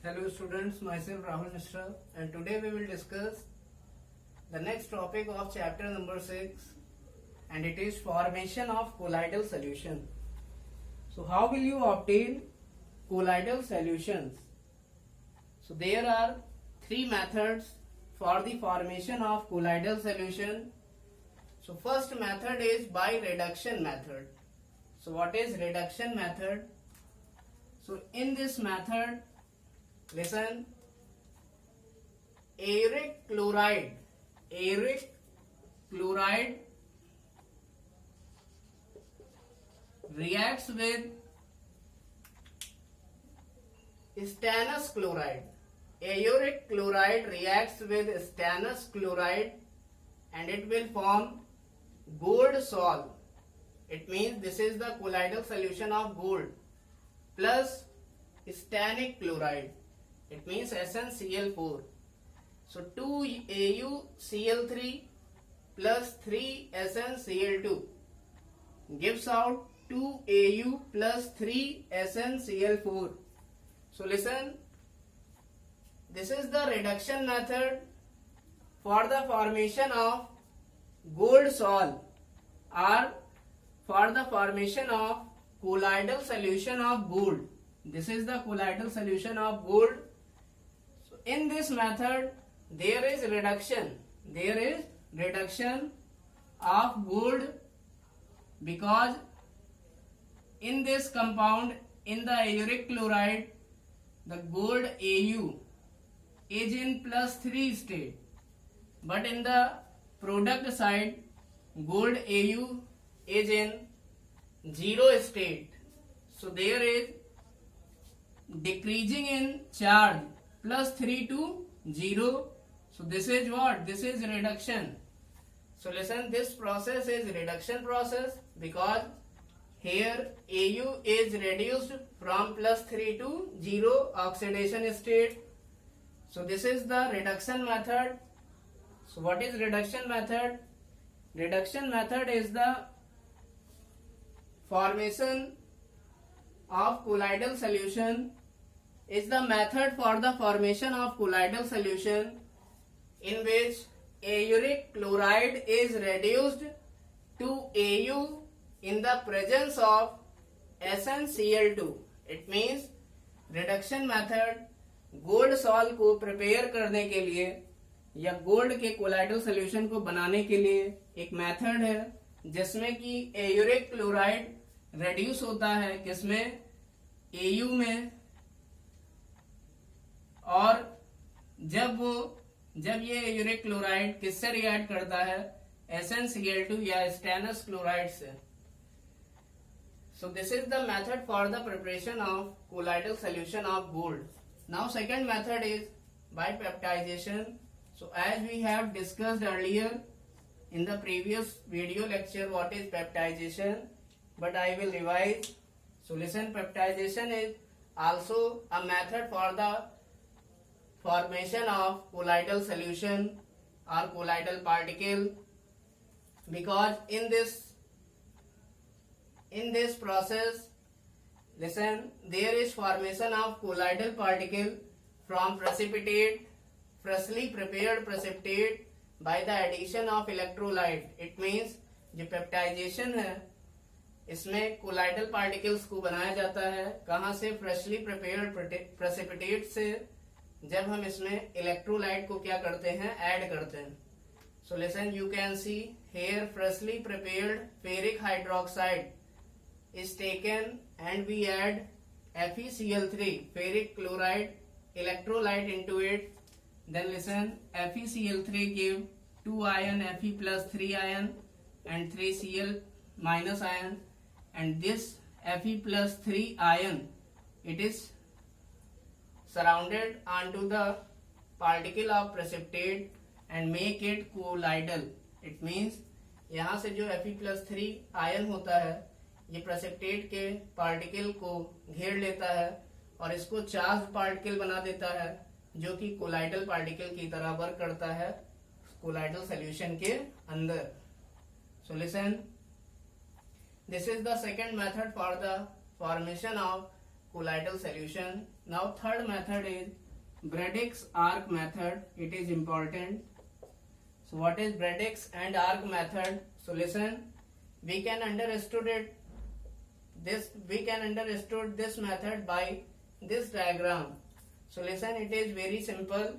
Hello students, myself Rahul Mishra and today we will discuss the next topic of chapter number 6 and it is formation of colloidal solution. So how will you obtain colloidal solutions? So there are three methods for the formation of colloidal solution. So first method is by reduction method. So what is reduction method? So in this method, listen, auric chloride reacts with stannous chloride. Auric chloride reacts with stannous chloride and it will form gold sol. It means this is the colloidal solution of gold plus stannic chloride. It means SnCl4. So 2AuCl3 plus 3SnCl2 gives out 2Au plus 3SnCl4. So listen, this is the reduction method for the formation of gold sol or for the formation of colloidal solution of gold. This is the colloidal solution of gold. So in this method there is reduction of gold because in this compound, in the auric chloride, the gold Au is in +3 state, but in the product side gold Au is in 0 state. So there is decreasing in charge +3 to 0. So this is what? This is reduction. So listen, this process is reduction process because here Au is reduced from +3 to 0 oxidation state. So this is the reduction method. So what is reduction method? Reduction method is the formation of colloidal solution, is the method for the formation of colloidal solution in which auric chloride is reduced to Au in the presence of SnCl2. It means reduction method gold sol को prepare करने के लिए या gold के colloidal solution को बनाने के लिए एक मेथड है जिसमें कि एयूरिक क्लोराइड रेड्यूस होता है किसमें? Au में, और जब ये एयूरिक क्लोराइड किससे रिएक्ट करता है? SnCl2 या स्टेनस क्लोराइड से. So this is the method for the preparation of colloidal solution of gold. Now second method is by peptidization. So as we have discussed earlier in the previous video lecture what is peptidization, but I will revise. So listen, peptidization is also a method for the formation of colloidal solution or colloidal particle because in this process, listen, there is formation of colloidal particle from precipitate, freshly prepared precipitate by the addition of electrolyte. It means जो peptization है इसमें colloidal particles को बनाया जाता है कहाँ से? Freshly prepared precipitate से, जब हम इसमें इलेक्ट्रोलाइट को क्या करते हैं? ऐड करते हैं. So listen, you can see here freshly prepared ferric hydroxide is taken and we add FeCl3 ferric chloride electrolyte into it. Then listen, FeCl3 give 2 ion Fe plus 3 ion and 3 Cl minus ion, and this Fe plus 3 ion it is surrounded onto the particle of precipitate and make it colloidal. It means यहाँ से जो Fe plus 3 ion होता है ये precipitate के particle को घेर लेता है और इसको चार्ज पार्टिकल बना देता है जो कि कोलाइडल पार्टिकल की तरह वर्क करता है कोलाइडल सॉल्यूशन के अंदर. So listen, This is the second method for the formation of colloidal solution. Now third method is Braddock's arc method. It is important. So what is Braddock's and arc method? So listen, we can understood this method by this diagram. So listen, it is very simple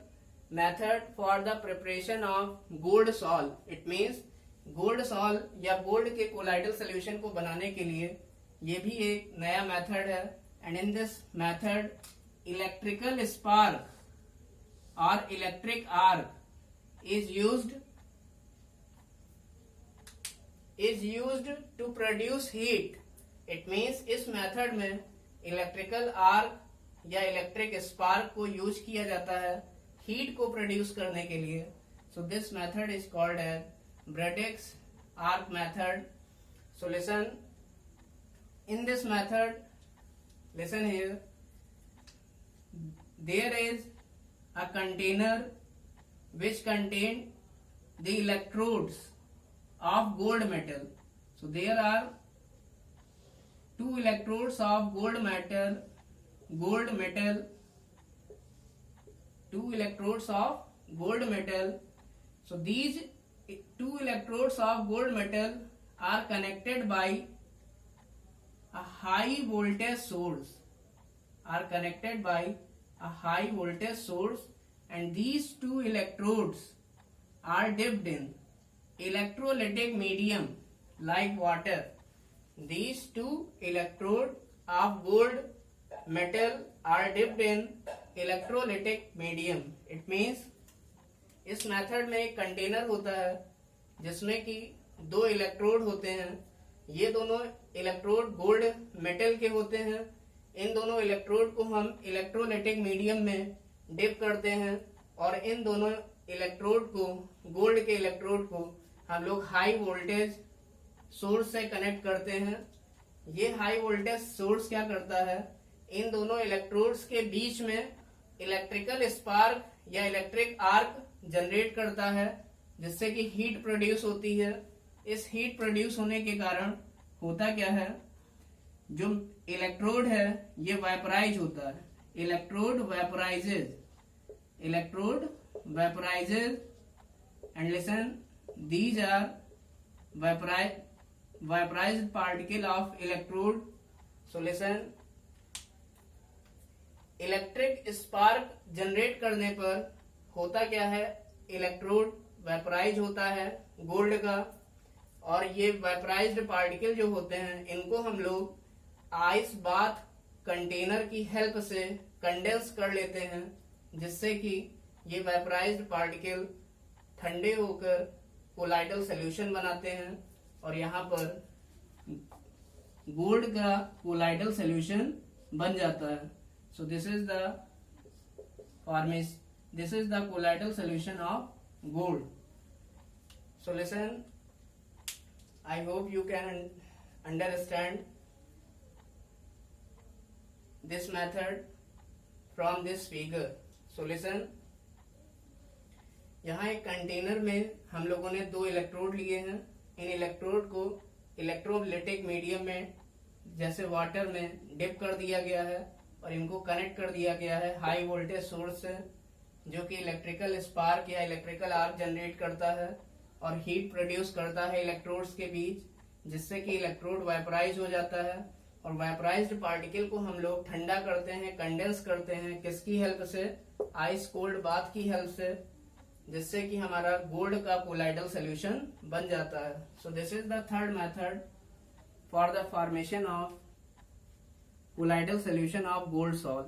method for the preparation of gold sol. It means gold sol या gold के colloidal solution को बनाने के लिए ये भी एक नया मेथड है. And in this method electrical spark और electric arc is used to produce heat. It means इस मेथड में इलेक्ट्रिकल आर्क या इलेक्ट्रिक स्पार्क को यूज किया जाता है हीट को प्रोड्यूस करने के लिए. So this method is called as Braddock's arc method. So listen, in this method, listen here, there is a container which contain the electrodes of gold metal. So there are two electrodes of gold metal, two electrodes of gold metal. So these two electrodes of gold metal are connected by a high voltage source, and these two electrodes are dipped in electrolytic medium like water. These two electrodes of gold metal are dipped in electrolytic medium. It means इस method में एक container होता है जिसमें कि दो electrode होते हैं. ये दोनों इलेक्ट्रोड गोल्ड मेटल के होते हैं. इन दोनों इलेक्ट्रोड को हम इलेक्ट्रोलाइटिक मीडियम में डिप करते हैं और इन दोनों इलेक्ट्रोड को, गोल्ड के इलेक्ट्रोड को हम लोग हाई वोल्टेज सोर्स से कनेक्ट करते हैं. ये हाई वोल्टेज सोर्स क्या करता है, इन दोनों इलेक्ट्रोड्स के बीच में इलेक्ट्रिकल स्पार्क या इलेक्ट्रिक आर्क जनरेट करता है जिससे कि हीट प्रोड्यूस होती है. इस हीट प्रोड्यूस होने के कारण होता क्या है, जो इलेक्ट्रोड है ये वेपराइज होता है. Electrode vaporizes and listen, these are vaporized particle of electrode. So listen, electric spark generate करने पर होता क्या है, इलेक्ट्रोड वेपराइज होता है गोल्ड का, और ये वेपराइज्ड पार्टिकल जो होते हैं इनको हम लोग आइस बाथ कंटेनर की हेल्प से कंडेंस कर लेते हैं जिससे कि ये वेपराइज्ड पार्टिकल ठंडे होकर कोलाइडल सॉल्यूशन बनाते हैं और यहाँ पर गोल्ड का कोलाइडल सॉल्यूशन बन जाता है. So this is the colloidal solution of gold. So listen, I hope you can understand this method from this figure. So listen, यहाँ एक कंटेनर में हम लोगों ने दो इलेक्ट्रोड लिए हैं. इन इलेक्ट्रोड को इलेक्ट्रोलाइटिक मीडियम में जैसे वाटर में डिप कर दिया गया है और इनको कनेक्ट कर दिया गया है हाई वोल्टेज सोर्स से, जो कि इलेक्ट्रिकल स्पार्क या इलेक्ट्रिकल आर्क जनरेट करता है और हीट प्रोड्यूस करता है इलेक्ट्रोड्स के बीच, जिससे कि इलेक्ट्रोड वेपराइज हो जाता है. और वेपराइज्ड पार्टिकल को हम लोग ठंडा करते हैं, कंडेंस करते हैं, किसकी हेल्प से, आइस कोल्ड बाथ की हेल्प से, जिससे कि हमारा गोल्ड का कोलाइडल सॉल्यूशन बन जाता है. So this is the third method for the formation of colloidal solution of gold salt.